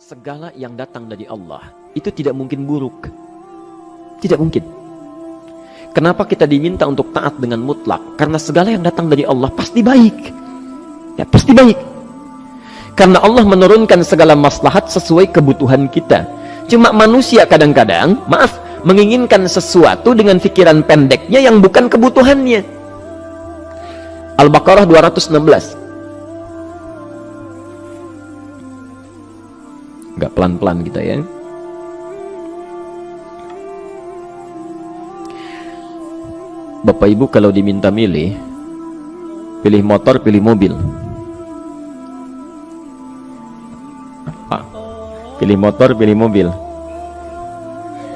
segala yang datang dari Allah itu tidak mungkin buruk. Tidak mungkin. Kenapa kita diminta untuk taat dengan mutlak? Karena segala yang datang dari Allah pasti baik. Ya, pasti baik. Karena Allah menurunkan segala maslahat sesuai kebutuhan kita. Cuma manusia kadang-kadang, menginginkan sesuatu dengan pikiran pendeknya yang bukan kebutuhannya. Al-Baqarah 216. Gak pelan-pelan kita ya. Bapak Ibu kalau diminta milih, pilih motor, pilih mobil. Pilih motor, pilih mobil.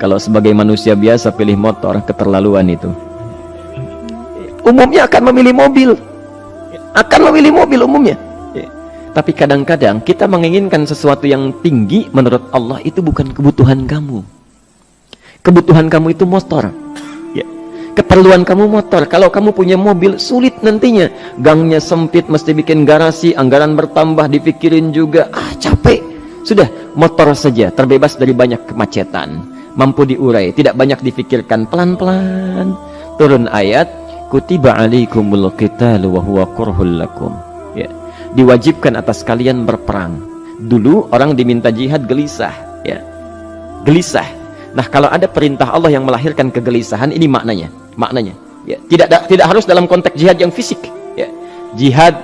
Kalau sebagai manusia biasa pilih motor, keterlaluan itu. Umumnya akan memilih mobil. Akan memilih mobil umumnya. Tapi kadang-kadang kita menginginkan sesuatu yang tinggi, menurut Allah itu bukan kebutuhan kamu. Kebutuhan kamu itu motor. Ya. Keperluan kamu motor. Kalau kamu punya mobil, sulit nantinya. Gangnya sempit, mesti bikin garasi, anggaran bertambah, dipikirin juga. Capek. Sudah, motor saja, terbebas dari banyak kemacetan. Mampu diurai, tidak banyak difikirkan. Pelan-pelan. Turun ayat, kutiba alaikumul qitalu wa huwa kurhul lakum. Ya. Diwajibkan atas kalian berperang. Dulu orang diminta jihad gelisah, ya. Gelisah. Nah, kalau ada perintah Allah yang melahirkan kegelisahan, ini maknanya. Ya, tidak harus dalam konteks jihad yang fisik, ya. Jihad,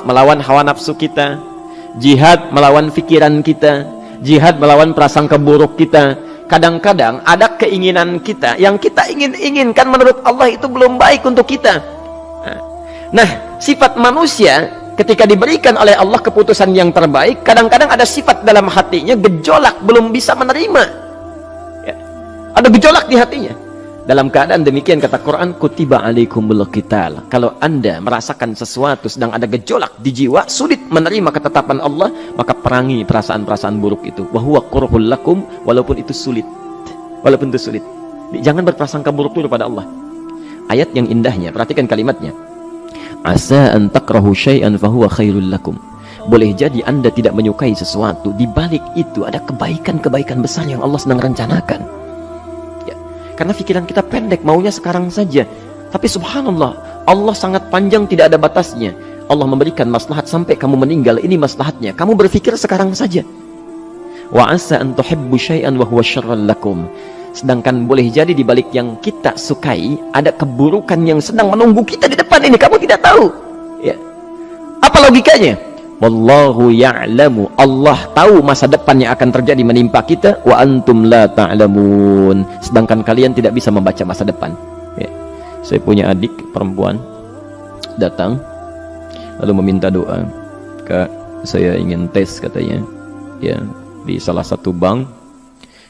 melawan hawa nafsu kita. Jihad melawan pikiran kita. Jihad melawan prasangka buruk kita. Kadang-kadang ada keinginan kita yang kita inginkan menurut Allah itu belum baik untuk kita. Nah, sifat manusia ketika diberikan oleh Allah keputusan yang terbaik, kadang-kadang ada sifat dalam hatinya gejolak, belum bisa menerima. Ya. Ada gejolak di hatinya. Dalam keadaan demikian kata Quran, kutiba alaikumul qital. Kalau Anda merasakan sesuatu sedang ada gejolak di jiwa, sulit menerima ketetapan Allah, maka perangi perasaan-perasaan buruk itu. Wa huwa kurhul lakum, walaupun itu sulit. Walaupun itu sulit. Jangan berprasangka buruk dulu pada Allah. Ayat yang indahnya, perhatikan kalimatnya. Asa an takrahu syai'an fahuwa khairul lakum. Boleh jadi Anda tidak menyukai sesuatu, di balik itu ada kebaikan-kebaikan besar yang Allah sedang rencanakan. Ya. Karena pikiran kita pendek, maunya sekarang saja. Tapi subhanallah, Allah sangat panjang, tidak ada batasnya. Allah memberikan maslahat sampai kamu meninggal, ini maslahatnya. Kamu berpikir sekarang saja. Wa asa an tuhibbu syai'an wa huwa syarrul lakum. Sedangkan boleh jadi di balik yang kita sukai ada keburukan yang sedang menunggu kita di depan ini, kamu tidak tahu. Ya. Apa logikanya? Wallahu ya'lamu. Allah tahu masa depan yang akan terjadi menimpa kita, wa antum la ta'lamun. Sedangkan kalian tidak bisa membaca masa depan. Ya. Saya punya adik perempuan datang lalu meminta doa. Kak, saya ingin tes katanya. Ya, di salah satu bank.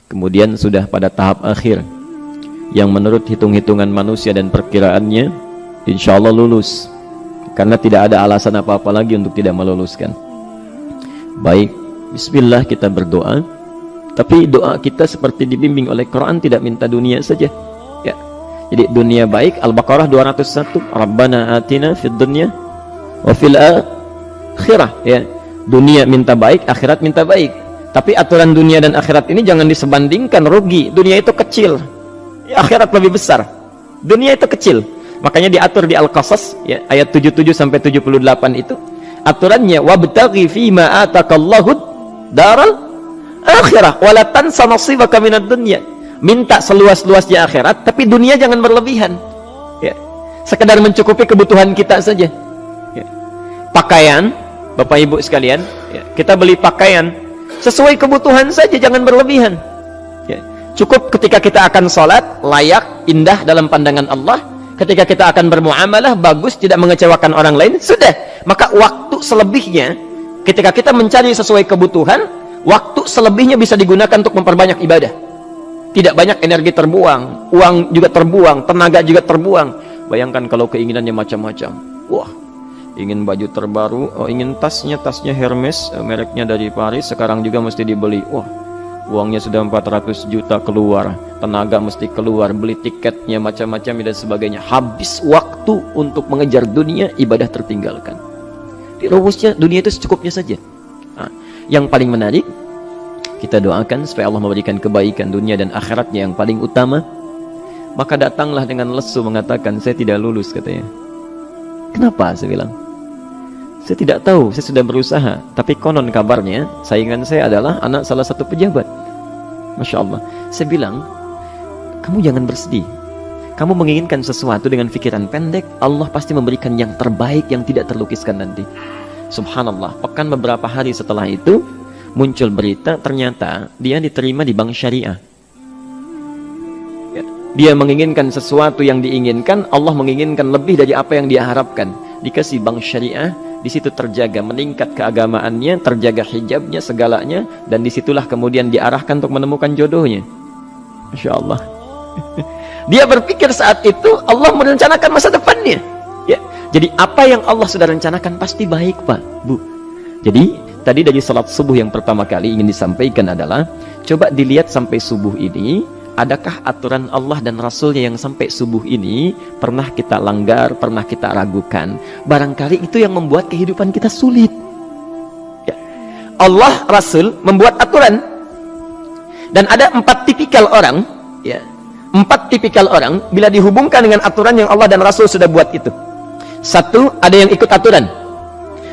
Kemudian sudah pada tahap akhir yang menurut hitung-hitungan manusia dan perkiraannya insya Allah lulus, karena tidak ada alasan apa-apa lagi untuk tidak meluluskan. Baik, bismillah kita berdoa, tapi doa kita seperti dibimbing oleh Quran, tidak minta dunia saja ya. Jadi dunia baik, Al-Baqarah 201, Rabbana atina fid dunya wa fil akhirah ya. Dunia minta baik, akhirat minta baik. Tapi aturan dunia dan akhirat ini jangan disebandingkan, rugi. Dunia itu kecil, ya, akhirat lebih besar. Dunia itu kecil, makanya diatur di Al-Qasas ya, ayat 77 sampai 78 itu aturannya, wabtaghi fima atakallahu daral akhirah wala tansa nasibaka minad dunya. Minta seluas-luasnya akhirat, tapi dunia jangan berlebihan ya. Sekedar mencukupi kebutuhan kita saja ya. Pakaian, Bapak Ibu sekalian ya, kita beli pakaian sesuai kebutuhan saja, jangan berlebihan ya. Cukup ketika kita akan sholat, layak, indah dalam pandangan Allah. Ketika kita akan bermuamalah, bagus, tidak mengecewakan orang lain, sudah. Maka waktu selebihnya, ketika kita mencari sesuai kebutuhan, waktu selebihnya bisa digunakan untuk memperbanyak ibadah. Tidak banyak energi terbuang, uang juga terbuang, tenaga juga terbuang. Bayangkan kalau keinginannya macam-macam. Wah, ingin baju terbaru, ingin tasnya Hermes, mereknya dari Paris, sekarang juga mesti dibeli. Wah, uangnya sudah 400 juta keluar, tenaga mesti keluar, beli tiketnya macam-macam dan sebagainya. Habis waktu untuk mengejar dunia, ibadah tertinggalkan. Rumusnya dunia itu secukupnya saja. Nah, yang paling menarik, Kita doakan supaya Allah memberikan kebaikan dunia dan akhiratnya yang paling utama. Maka datanglah dengan lesu mengatakan, saya tidak lulus, katanya. Kenapa? Saya bilang, saya tidak tahu, saya sudah berusaha, tapi konon kabarnya saingan saya adalah anak salah satu pejabat. Masya Allah. Saya bilang, kamu jangan bersedih. Kamu menginginkan sesuatu dengan pikiran pendek, Allah pasti memberikan yang terbaik yang tidak terlukiskan nanti. Subhanallah. Pekan beberapa hari setelah itu muncul berita, ternyata dia diterima di bank syariah. Dia menginginkan sesuatu yang diinginkan, Allah menginginkan lebih dari apa yang dia harapkan. Dikasih bank syariah, di situ terjaga, meningkat keagamaannya, terjaga hijabnya, segalanya, dan disitulah kemudian diarahkan untuk menemukan jodohnya. Masya Allah. Dia berpikir saat itu Allah merencanakan masa depannya. Ya. Jadi apa yang Allah sudah rencanakan pasti baik, Pak, Bu. Jadi tadi dari salat subuh yang pertama kali ingin disampaikan adalah, coba dilihat sampai subuh ini, adakah aturan Allah dan Rasulnya yang sampai subuh ini pernah kita langgar, pernah kita ragukan. Barangkali itu yang membuat kehidupan kita sulit. Ya. Allah, Rasul membuat aturan. Dan ada 4 tipikal orang, ya, 4 tipikal orang bila dihubungkan dengan aturan yang Allah dan Rasul sudah buat itu. 1, ada yang ikut aturan.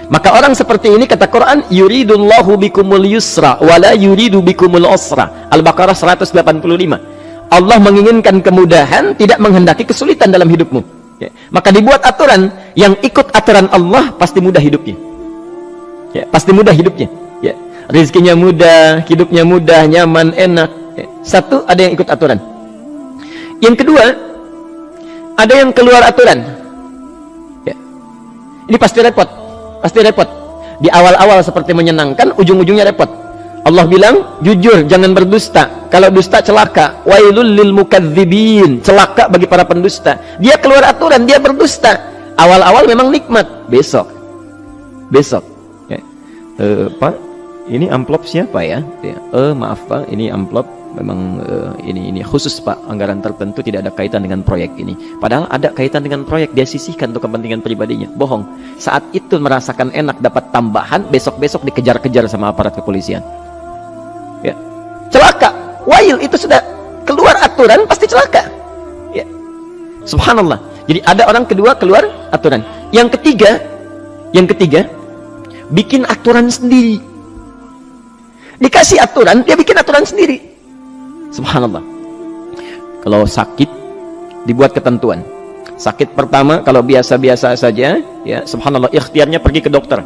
Maka orang seperti ini, kata Quran, yuridullahu bikumul yusra wala yuridu bikumul usra. Al-Baqarah 185. Allah menginginkan kemudahan, tidak menghendaki kesulitan dalam hidupmu. Ya. Maka dibuat aturan, yang ikut aturan Allah pasti mudah hidupnya. Ya, pasti mudah hidupnya. Ya. Rizkinya mudah, hidupnya mudah, nyaman, enak. Ya. 1, ada yang ikut aturan. Yang kedua, ada yang keluar aturan. Ya. Ini pasti repot. Pasti repot. Di awal-awal seperti menyenangkan, ujung-ujungnya repot. Allah bilang, jujur, jangan berdusta. Kalau dusta celaka. Wailul lil mukadzibin. Celaka bagi para pendusta. Dia keluar aturan, dia berdusta. Awal-awal memang nikmat. Besok. Ya. Pak, ini amplop siapa ya? Ya. Maaf Pak, ini amplop memang ini khusus Pak, anggaran tertentu, tidak ada kaitan dengan proyek ini. Padahal ada kaitan dengan proyek, dia sisihkan untuk kepentingan pribadinya. Bohong. Saat itu merasakan enak dapat tambahan, besok-besok dikejar-kejar sama aparat kepolisian. Ya. Celaka. Wail, itu sudah keluar aturan pasti celaka. Ya. Subhanallah. Jadi ada orang kedua keluar aturan. Yang ketiga bikin aturan sendiri. Dikasih aturan, dia bikin aturan sendiri. Subhanallah. Kalau sakit dibuat ketentuan. Sakit pertama kalau biasa-biasa saja, ya, subhanallah, ikhtiarnya pergi ke dokter.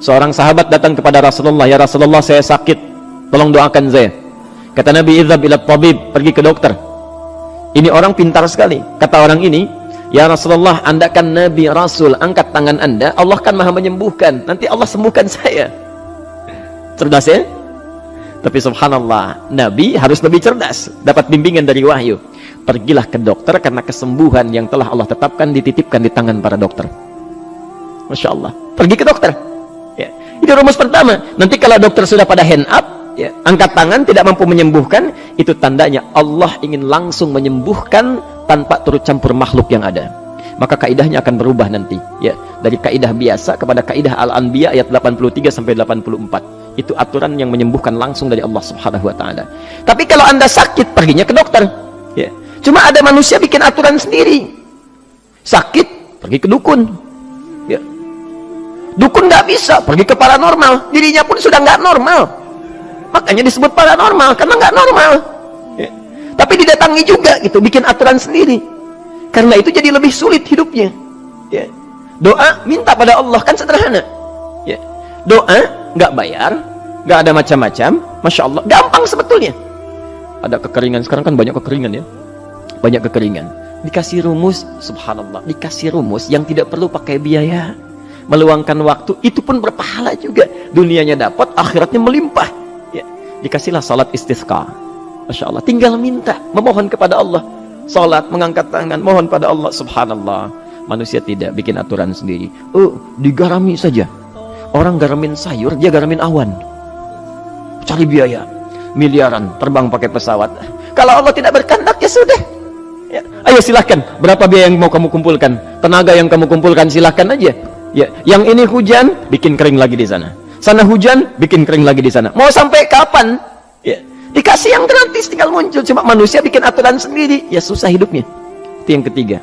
Seorang sahabat datang kepada Rasulullah, ya Rasulullah, saya sakit, tolong doakan saya. Kata Nabi, idhab ila tabib, pergi ke dokter. Ini orang pintar sekali. Kata orang ini, ya Rasulullah, Anda kan Nabi Rasul, angkat tangan Anda, Allah kan maha menyembuhkan, nanti Allah sembuhkan saya. Cerdas ya? Tapi subhanallah, Nabi harus lebih cerdas, dapat bimbingan dari wahyu. Pergilah ke dokter, karena kesembuhan yang telah Allah tetapkan dititipkan di tangan para dokter. Masya Allah. Pergi ke dokter. Ya. Itu rumus pertama. Nanti kalau dokter sudah pada hand up, ya, angkat tangan, tidak mampu menyembuhkan, itu tandanya Allah ingin langsung menyembuhkan tanpa turut campur makhluk yang ada. Maka kaidahnya akan berubah nanti. Ya. Dari kaidah biasa kepada kaidah Al-Anbiya ayat 83 sampai 84. Itu aturan yang menyembuhkan langsung dari Allah Subhanahu wa ta'ala. Tapi kalau Anda sakit, perginya ke dokter. Ya. Cuma ada manusia bikin aturan sendiri. Sakit, pergi ke dukun. Ya. Dukun nggak bisa, pergi ke paranormal. Dirinya pun sudah nggak normal. Makanya disebut paranormal, karena nggak normal. Ya. Tapi didatangi juga, gitu, bikin aturan sendiri. Karena itu jadi lebih sulit hidupnya. Ya. Doa, minta pada Allah, kan sederhana. Ya. Doa, nggak bayar, nggak ada macam-macam, Masya Allah, gampang sebetulnya. Ada kekeringan, sekarang kan banyak kekeringan ya, banyak kekeringan. Dikasih rumus, subhanallah, dikasih rumus yang tidak perlu pakai biaya, meluangkan waktu, itu pun berpahala juga. Dunianya dapat, akhiratnya melimpah. Ya. Dikasihlah salat istisqa, Masya Allah, tinggal minta, memohon kepada Allah. Salat, mengangkat tangan, mohon pada Allah. Subhanallah, manusia tidak bikin aturan sendiri. Digarami saja. Orang garamin sayur, dia garamin awan. Cari biaya miliaran, terbang pakai pesawat. Kalau Allah tidak berkehendak, ya sudah. Ya. Ayo silahkan, berapa biaya yang mau kamu kumpulkan, tenaga yang kamu kumpulkan, silahkan aja. Ya. Yang ini hujan, bikin kering lagi di sana. Sana hujan, bikin kering lagi di sana. Mau sampai kapan? Ya. Dikasih yang gratis tinggal muncul, cuma manusia bikin aturan sendiri, ya susah hidupnya. Itu yang ketiga.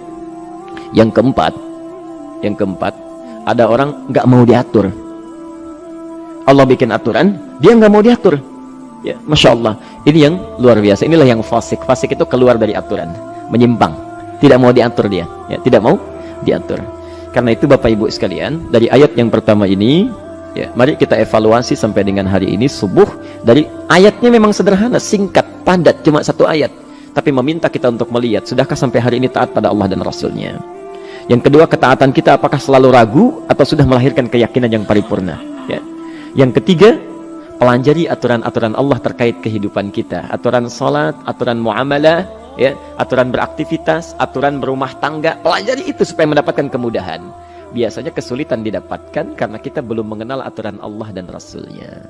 Yang keempat, ada orang nggak mau diatur. Allah bikin aturan, dia nggak mau diatur. Ya, Masya Allah, ini yang luar biasa. Inilah yang fasik. Fasik itu keluar dari aturan, menyimpang, tidak mau diatur dia. Ya, tidak mau diatur. Karena itu Bapak Ibu sekalian, dari ayat yang pertama ini, ya, mari kita evaluasi sampai dengan hari ini subuh. Dari ayatnya memang sederhana, singkat, padat, cuma satu ayat. Tapi meminta kita untuk melihat, sudahkah sampai hari ini taat pada Allah dan Rasulnya? Yang kedua, ketaatan kita apakah selalu ragu atau sudah melahirkan keyakinan yang paripurna? Ya. Yang ketiga, pelajari aturan-aturan Allah terkait kehidupan kita. Aturan sholat, aturan muamalah, ya, aturan beraktivitas, aturan berumah tangga. Pelajari itu supaya mendapatkan kemudahan. Biasanya kesulitan didapatkan karena kita belum mengenal aturan Allah dan Rasulnya.